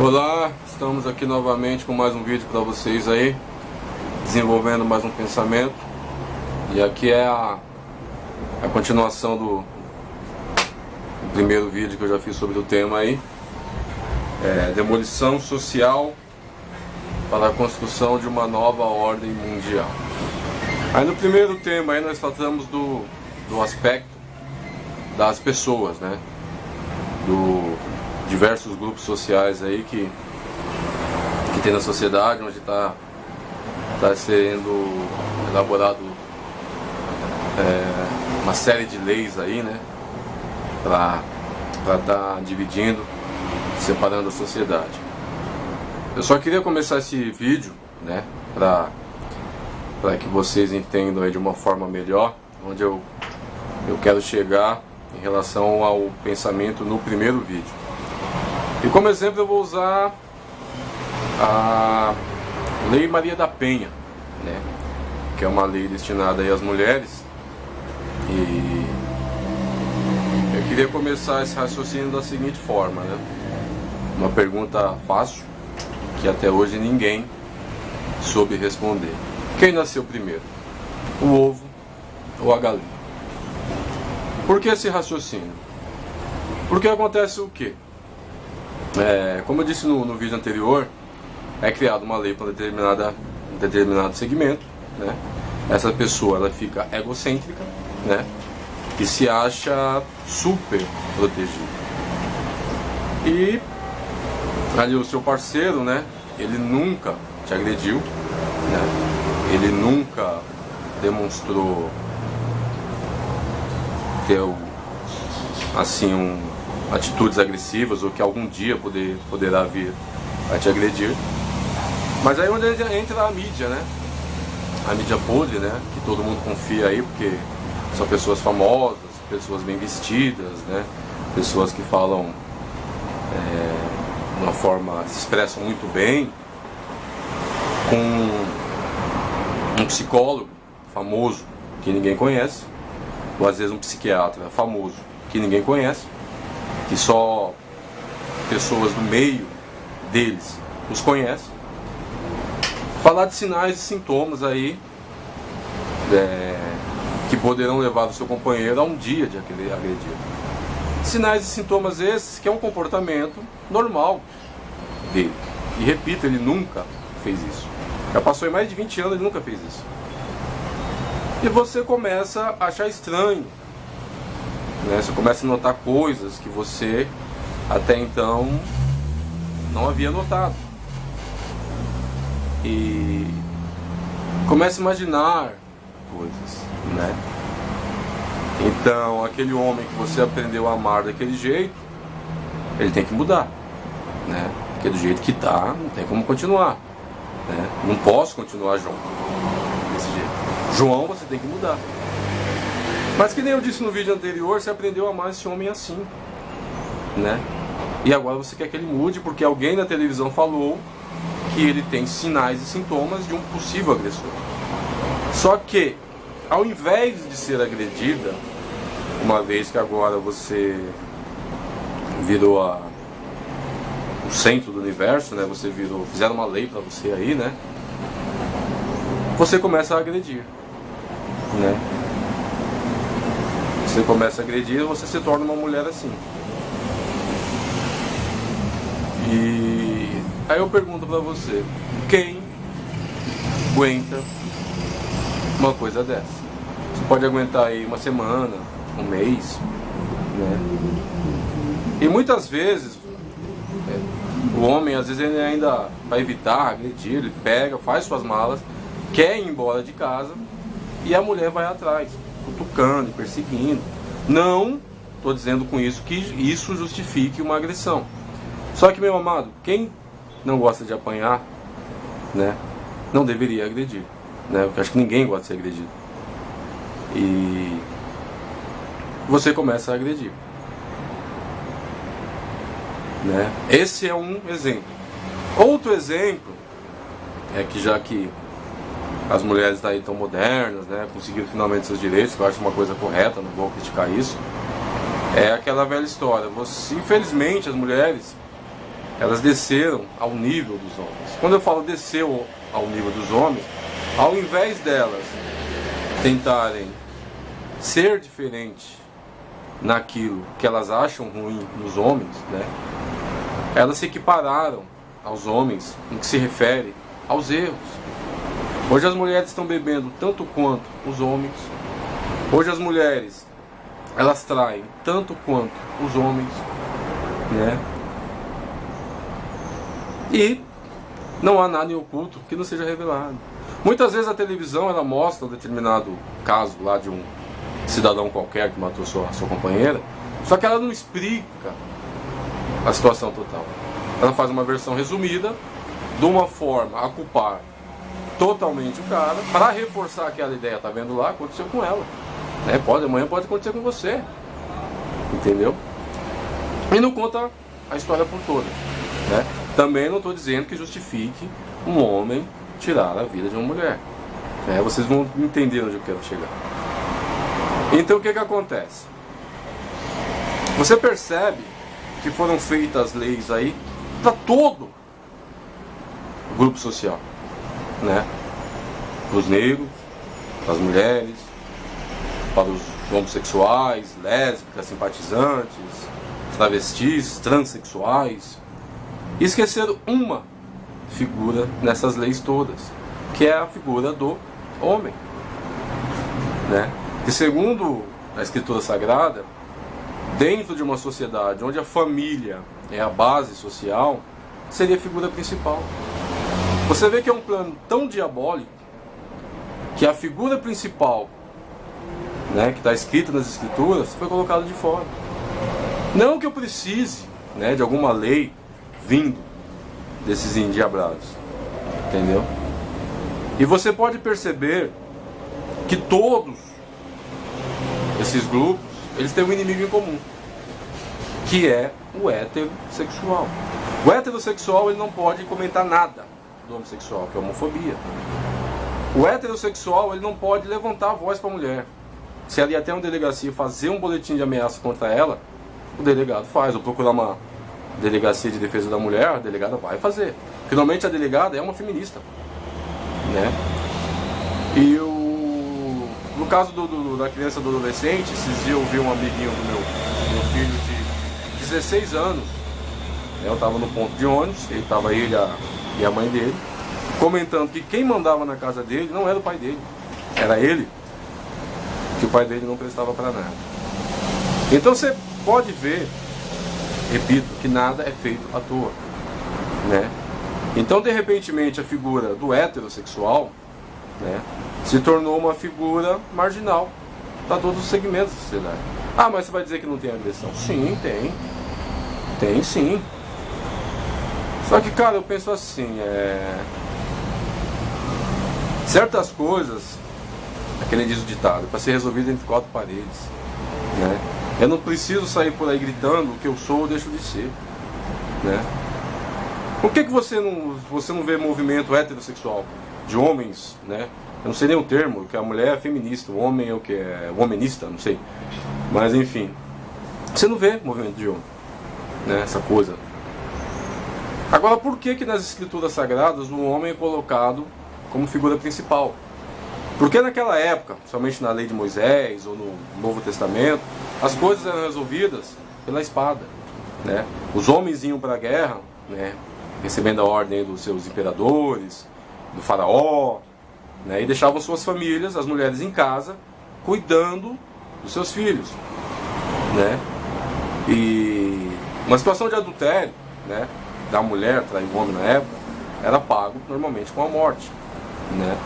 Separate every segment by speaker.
Speaker 1: Olá, estamos aqui novamente com mais um vídeo para vocês aí, desenvolvendo mais um pensamento. E aqui é a continuação do primeiro vídeo que eu já fiz sobre o tema aí, demolição social para a construção de uma nova ordem mundial. Aí no primeiro tema aí nós tratamos do aspecto das pessoas, né? Diversos grupos sociais aí que tem na sociedade, onde está sendo elaborado uma série de leis aí, né, para estar dividindo, separando a sociedade. Eu só queria começar esse vídeo, né, para que vocês entendam aí de uma forma melhor onde eu quero chegar em relação ao pensamento no primeiro vídeo. E como exemplo eu vou usar a Lei Maria da Penha, né, que é uma lei destinada aí às mulheres. E eu queria começar esse raciocínio da seguinte forma, né? Uma pergunta fácil que até hoje ninguém soube responder. Quem nasceu primeiro? O ovo ou a galinha? Por que esse raciocínio? Porque acontece o quê? Como eu disse no vídeo anterior, é criada uma lei para um determinado segmento, né? Essa pessoa ela fica egocêntrica, né? E se acha super protegida. E ali o seu parceiro, né? Ele nunca te agrediu, né? Ele nunca demonstrou ter assim atitudes agressivas ou que algum dia poderá vir a te agredir. Mas aí onde entra a mídia, né? A mídia podre, né? Que todo mundo confia aí, porque são pessoas famosas, pessoas bem vestidas, né? Pessoas que falam de uma forma, se expressam muito bem, com um psicólogo famoso que ninguém conhece, ou às vezes um psiquiatra famoso que ninguém conhece, que só pessoas do meio deles os conhecem. Falar de sinais e sintomas aí que poderão levar o seu companheiro a um dia de agredir. Sinais e sintomas esses que é um comportamento normal dele. E repito, ele nunca fez isso. Já passou em mais de 20 anos, ele nunca fez isso. E você começa a achar estranho, né? Você começa a notar coisas que você até então não havia notado. E começa a imaginar coisas, né? Então, aquele homem que você aprendeu a amar daquele jeito, ele tem que mudar, né? Porque do jeito que tá, não tem como continuar, né? Não posso continuar João desse jeito. João, você tem que mudar. Mas que nem eu disse no vídeo anterior, você aprendeu a amar esse homem assim, né? E agora você quer que ele mude porque alguém na televisão falou que ele tem sinais e sintomas de um possível agressor. Só que, ao invés de ser agredida, uma vez que agora você virou o centro do universo, né? Fizeram uma lei pra você aí, né? Você começa a agredir, né? Você começa a agredir e você se torna uma mulher assim. E aí eu pergunto pra você, quem aguenta uma coisa dessa? Você pode aguentar aí uma semana, um mês, né? E muitas vezes o homem, às vezes ele ainda, para evitar agredir, ele pega, faz suas malas, quer ir embora de casa e a mulher vai atrás, cutucando, perseguindo. Não estou dizendo com isso que isso justifique uma agressão. Só que, meu amado, quem não gosta de apanhar, né, não deveria agredir, né? Porque acho que ninguém gosta de ser agredido. E você começa a agredir, né? Esse é um exemplo. Outro exemplo é que já que as mulheres daí tão modernas, né, conseguiram finalmente seus direitos, que eu acho uma coisa correta, não vou criticar isso. É aquela velha história. Infelizmente as mulheres elas desceram ao nível dos homens. Quando eu falo desceu ao nível dos homens, ao invés delas tentarem ser diferente naquilo que elas acham ruim nos homens, né, elas se equipararam aos homens no que se refere aos erros. Hoje as mulheres estão bebendo tanto quanto os homens. Hoje as mulheres, elas traem tanto quanto os homens, né? E não há nada em oculto que não seja revelado. Muitas vezes a televisão ela mostra um determinado caso lá de um cidadão qualquer que matou sua companheira, só que ela não explica a situação total. Ela faz uma versão resumida, de uma forma a culpar totalmente o cara, para reforçar aquela ideia, tá vendo lá, aconteceu com ela, né? Amanhã pode acontecer com você, entendeu? E não conta a história por toda, né? Também não estou dizendo que justifique um homem tirar a vida de uma mulher, né? Vocês vão entender onde eu quero chegar. Então o que acontece? Você percebe que foram feitas leis aí para todo o grupo social, né? Para os negros, para as mulheres, para os homossexuais, lésbicas, simpatizantes, travestis, transexuais. E esqueceram uma figura nessas leis todas, que é a figura do homem, né? Que segundo a Escritura Sagrada, dentro de uma sociedade onde a família é a base social, seria a figura principal. Você vê que é um plano tão diabólico que a figura principal, né, que está escrita nas Escrituras, foi colocada de fora. Não que eu precise, né, de alguma lei vindo desses endiabrados, entendeu? E você pode perceber que todos esses grupos, eles têm um inimigo em comum, que é o heterossexual. O heterossexual, ele não pode comentar nada do homossexual, que é a homofobia. O heterossexual, ele não pode levantar a voz para a mulher. Se ela ir até uma delegacia fazer um boletim de ameaça contra ela, o delegado faz. Ou procurar uma delegacia de defesa da mulher, a delegada vai fazer. Finalmente a delegada é uma feminista, né? E no caso da criança, do adolescente, esses dias eu vi um amiguinho do meu filho de 16 anos, né? Eu estava no ponto de ônibus, ele estava ele e a mãe dele, comentando que quem mandava na casa dele não era o pai dele, era ele, que o pai dele não prestava para nada. Então você pode ver, repito, que nada é feito à toa, né? Então de repentemente a figura do heterossexual, né, se tornou uma figura marginal para todos os segmentos da sociedade. Ah, mas você vai dizer que não tem agressão? Sim, tem. Tem sim. Só que, cara, eu penso assim, certas coisas, aquele diz o ditado, para ser resolvido entre quatro paredes, né? Eu não preciso sair por aí gritando o que eu sou ou deixo de ser, né? Por que você não vê movimento heterossexual de homens, né? Eu não sei nem o termo, que a mulher é feminista, o homem é o que é homenista, não sei. Mas enfim, você não vê movimento de homem, né? Essa coisa. Agora, por que nas Escrituras Sagradas o homem é colocado como figura principal? Porque naquela época, somente na lei de Moisés ou no Novo Testamento, as coisas eram resolvidas pela espada, né? Os homens iam para a guerra, né, recebendo a ordem dos seus imperadores, do faraó, né, e deixavam suas famílias, as mulheres em casa, cuidando dos seus filhos, né? E uma situação de adultério, né, da mulher trair o homem na época, era pago normalmente com a morte, né?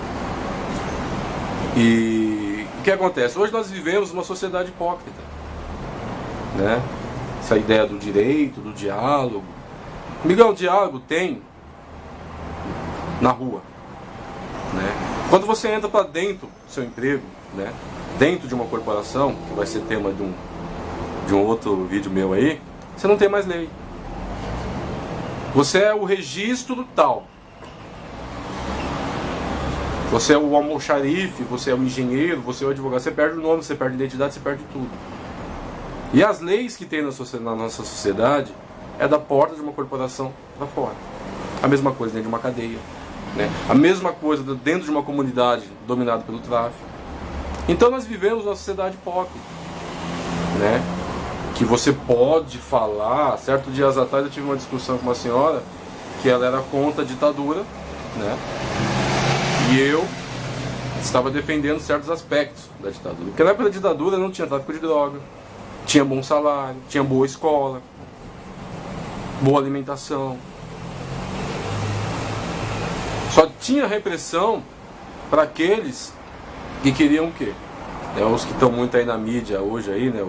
Speaker 1: E o que acontece? Hoje nós vivemos uma sociedade hipócrita, né? Essa ideia do direito, do diálogo. Miguel, o diálogo tem na rua, né? Quando você entra para dentro do seu emprego, né, dentro de uma corporação, que vai ser tema de um outro vídeo meu aí, você não tem mais lei. Você é o registro tal. Você é o almoxarife, você é o engenheiro, você é o advogado. Você perde o nome, você perde a identidade, você perde tudo. E as leis que tem na nossa sociedade é da porta de uma corporação para fora. A mesma coisa dentro de uma cadeia, né? A mesma coisa dentro de uma comunidade dominada pelo tráfico. Então nós vivemos uma sociedade hipócrita, né? Que você pode falar. Certos dias atrás eu tive uma discussão com uma senhora que ela era contra a ditadura, né? E eu estava defendendo certos aspectos da ditadura. Porque na época da ditadura não tinha tráfico de droga, tinha bom salário, tinha boa escola, boa alimentação. Só tinha repressão para aqueles que queriam o quê? Os que estão muito aí na mídia hoje aí, né?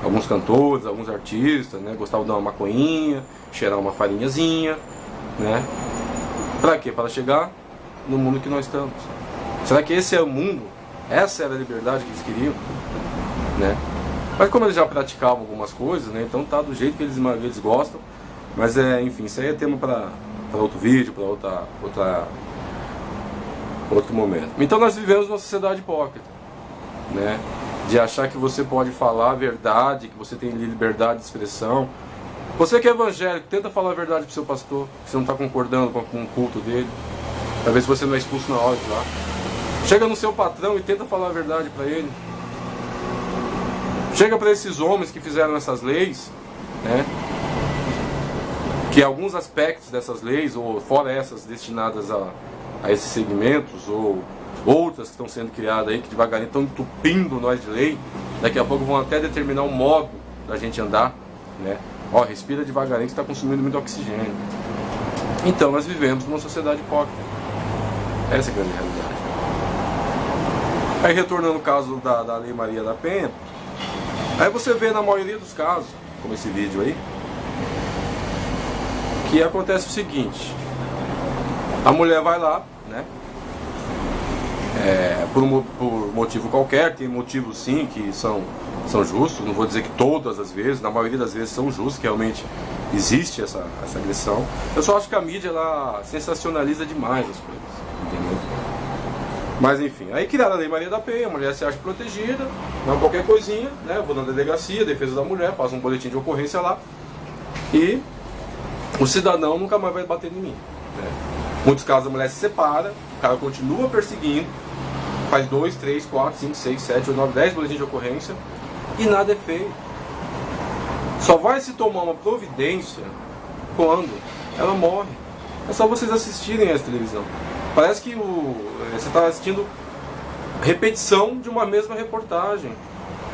Speaker 1: Alguns cantores, alguns artistas, né? Gostavam de dar uma maconhinha, cheirar uma farinhazinha, né? Para quê? Para chegar no mundo que nós estamos. Será que esse é o mundo? Essa era a liberdade que eles queriam, né? Mas como eles já praticavam algumas coisas, né? Então tá do jeito que eles gostam. Mas enfim, isso aí é tema para outro vídeo, para outro momento. Então nós vivemos uma sociedade hipócrita, né? De achar que você pode falar a verdade, que você tem liberdade de expressão. Você que é evangélico, tenta falar a verdade pro seu pastor, que você não está concordando com o culto dele, para ver se você não é expulso na hora de lá. Chega no seu patrão e tenta falar a verdade para ele. Chega para esses homens que fizeram essas leis, né? Que alguns aspectos dessas leis, ou fora essas destinadas a esses segmentos, ou outras que estão sendo criadas aí, que devagarinho estão entupindo nós de lei, daqui a pouco vão até determinar o modo da gente andar, né? Ó, respira devagarinho que está consumindo muito oxigênio. Então nós vivemos numa sociedade hipócrita. Essa é a grande realidade. Aí retornando ao caso da Lei Maria da Penha, aí você vê na maioria dos casos, como esse vídeo aí, que acontece o seguinte: a mulher vai lá, né? Por motivo qualquer, tem motivos sim que são justos, não vou dizer que todas as vezes, na maioria das vezes são justos, que realmente existe essa agressão. Eu só acho que a mídia ela sensacionaliza demais as coisas, entendeu? Mas enfim, aí criaram a Lei Maria da Penha, a mulher se acha protegida, não qualquer coisinha, né? Eu vou na delegacia, defesa da mulher, faço um boletim de ocorrência lá e o cidadão nunca mais vai bater em mim, né? Muitos casos a mulher se separa, o cara continua perseguindo, faz 2, 3, 4, 5, 6, 7, 8, 9, 10 boletins de ocorrência e nada é feito. Só vai se tomar uma providência quando ela morre. É só vocês assistirem essa televisão. Parece que você está assistindo repetição de uma mesma reportagem.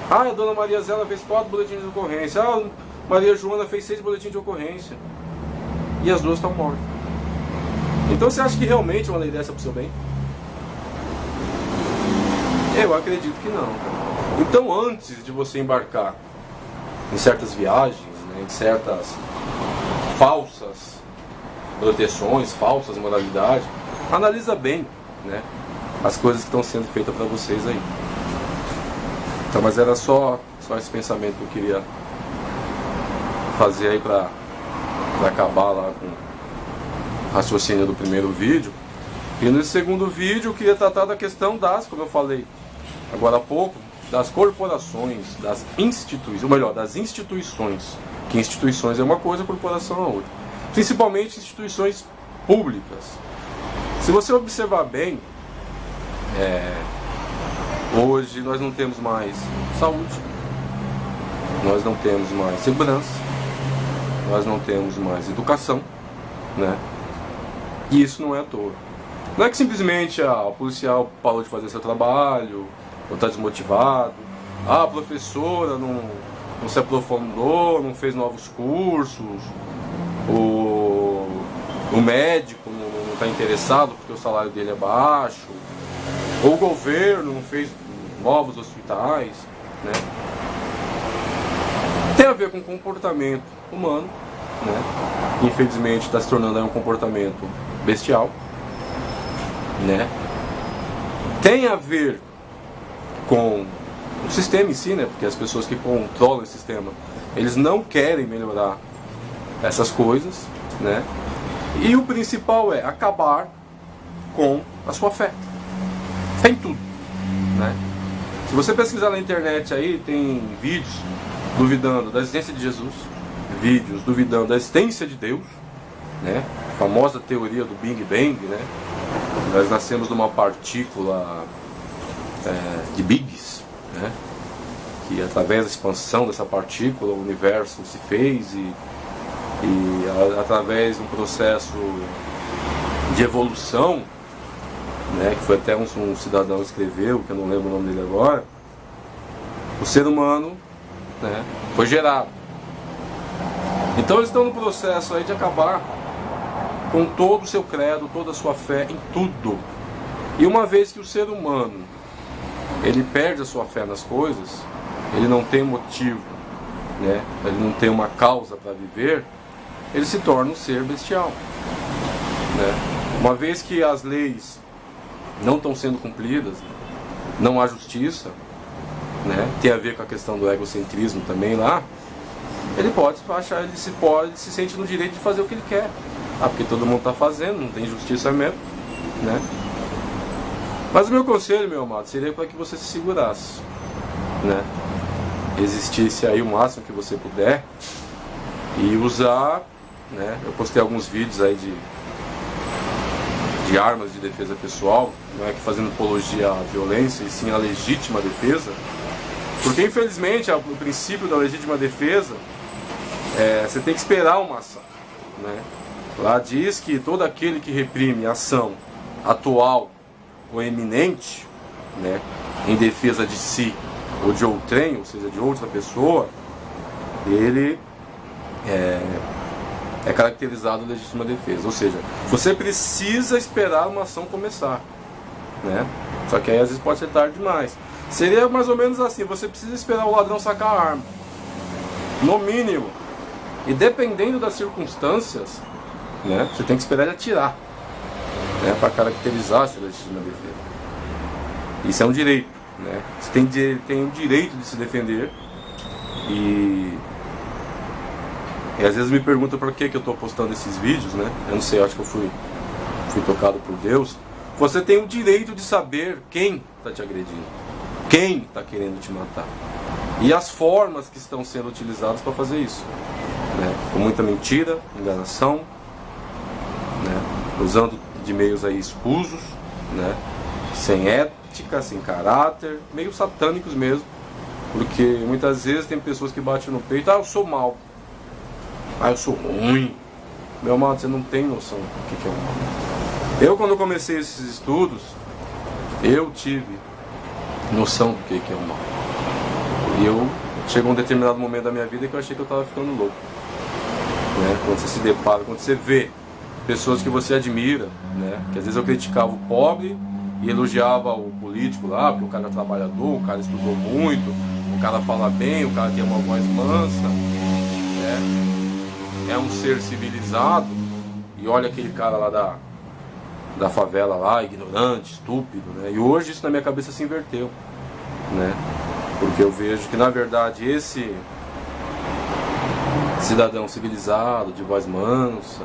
Speaker 1: Ah, a dona Maria Zélia fez 4 boletins de ocorrência. Ah, Maria Joana fez 6 boletins de ocorrência. E as duas estão mortas. Então você acha que realmente uma lei dessa é pro seu bem? Eu acredito que não. Então antes de você embarcar em certas viagens, né, em certas falsas proteções, falsas moralidades, analisa bem, né, as coisas que estão sendo feitas para vocês aí. Então, mas era só esse pensamento que eu queria fazer aí para acabar lá com o raciocínio do primeiro vídeo. E nesse segundo vídeo eu queria tratar da questão como eu falei agora há pouco, das corporações, das instituições, ou melhor, das instituições. Que instituições é uma coisa, corporação é outra. Principalmente instituições públicas. Se você observar bem, hoje nós não temos mais saúde, nós não temos mais segurança, nós não temos mais educação, né? E isso não é à toa. Não é que simplesmente o policial parou de fazer seu trabalho, ou está desmotivado, a professora não se aprofundou, não fez novos cursos, o médico não está interessado porque o salário dele é baixo, ou o governo não fez novos hospitais, né? Tem a ver com comportamento humano, né? Infelizmente está se tornando aí um comportamento bestial, né? Tem a ver com o sistema em si, né? Porque as pessoas que controlam o sistema, eles não querem melhorar essas coisas, né? E o principal é acabar com a sua fé. Fé em tudo, né? Se você pesquisar na internet aí, tem vídeos duvidando da existência de Jesus, vídeos duvidando da existência de Deus, né? A famosa teoria do Big Bang, né? Nós nascemos de uma partícula de Biggs, né? Que através da expansão dessa partícula o universo se fez e através de um processo de evolução, né, que foi até um cidadão escreveu, que eu não lembro o nome dele agora, o ser humano, né, foi gerado. Então eles estão no processo aí de acabar com todo o seu credo, toda a sua fé em tudo. E uma vez que o ser humano ele perde a sua fé nas coisas, ele não tem motivo, né, ele não tem uma causa para viver, ele se torna um ser bestial, né? Uma vez que as leis não estão sendo cumpridas, não há justiça, né? Tem a ver com a questão do egocentrismo também lá, ele pode achar, ele se sente no direito de fazer o que ele quer. Ah, porque todo mundo está fazendo, não tem justiça mesmo, né? Mas o meu conselho, meu amado, seria para que você se segurasse, né? Resistisse aí o máximo que você puder e usar, né? Eu postei alguns vídeos aí de armas de defesa pessoal, não é que fazendo apologia à violência, e sim à legítima defesa, porque infelizmente o princípio da legítima defesa você tem que esperar uma ação, né? Lá diz que todo aquele que reprime ação atual ou eminente, né, em defesa de si ou de outrem, ou seja, de outra pessoa, ele é caracterizado de legítima defesa. Ou seja, você precisa esperar uma ação começar, né? Só que aí às vezes pode ser tarde demais. Seria mais ou menos assim: você precisa esperar o ladrão sacar a arma, no mínimo, e dependendo das circunstâncias, né, você tem que esperar ele atirar, né, para caracterizar essa legítima defesa. Isso é um direito, né? Você tem o direito de se defender. E às vezes me perguntam por que eu estou postando esses vídeos, né? Eu não sei, eu acho que eu fui tocado por Deus. Você tem o direito de saber quem está te agredindo, quem está querendo te matar, e as formas que estão sendo utilizadas para fazer isso, né? Com muita mentira, enganação, né? Usando de meios aí escusos, né? Sem ética, sem caráter, meio satânicos mesmo, porque muitas vezes tem pessoas que batem no peito: ah, eu sou mal, ah, eu sou ruim. Meu amado, você não tem noção do que é o mal. Eu, quando comecei esses estudos, eu tive noção do que é o mal. E chegou um determinado momento da minha vida que eu achei que eu estava ficando louco, né? Quando você se depara, quando você vê pessoas que você admira, né? Que às vezes eu criticava o pobre e elogiava o político lá, porque o cara é trabalhador, o cara estudou muito, o cara fala bem, o cara tem uma voz mansa, né? É um ser civilizado, e olha aquele cara lá da favela lá, ignorante, estúpido, né? E hoje isso na minha cabeça se inverteu, né? Porque eu vejo que na verdade esse cidadão civilizado, de voz mansa,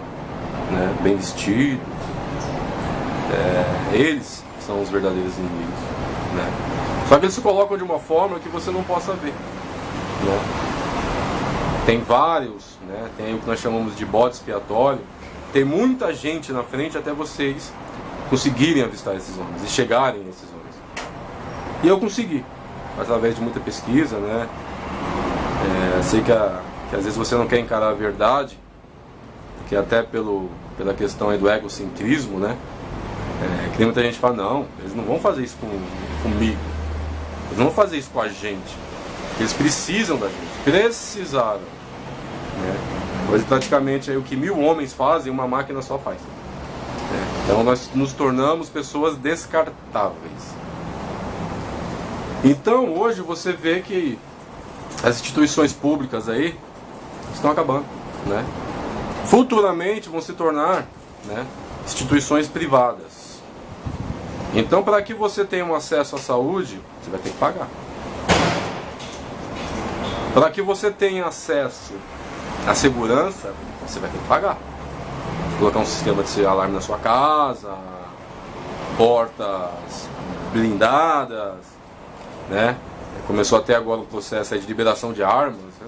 Speaker 1: né, bem vestido, eles são os verdadeiros inimigos, né? Só que eles se colocam de uma forma que você não possa ver, né? Tem vários, né? Tem o que nós chamamos de bode expiatório. Tem muita gente na frente até vocês conseguirem avistar esses homens e chegarem a esses homens. E eu consegui, através de muita pesquisa, né? Sei que às vezes você não quer encarar a verdade, porque até pela questão aí do egocentrismo, né? Que tem muita gente que fala: não, eles não vão fazer isso comigo, eles não vão fazer isso com a gente, eles precisam da gente, precisaram, né? Hoje praticamente aí, o que 1000 homens fazem, uma máquina só faz, né? Então nós nos tornamos pessoas descartáveis. Então hoje você vê que as instituições públicas aí estão acabando, né? Futuramente vão se tornar, né, instituições privadas. Então, para que você tenha um acesso à saúde, você vai ter que pagar. Para que você tenha acesso à segurança, você vai ter que pagar. Colocar um sistema de alarme na sua casa, portas blindadas, né? Começou até agora o processo aí de liberação de armas, né?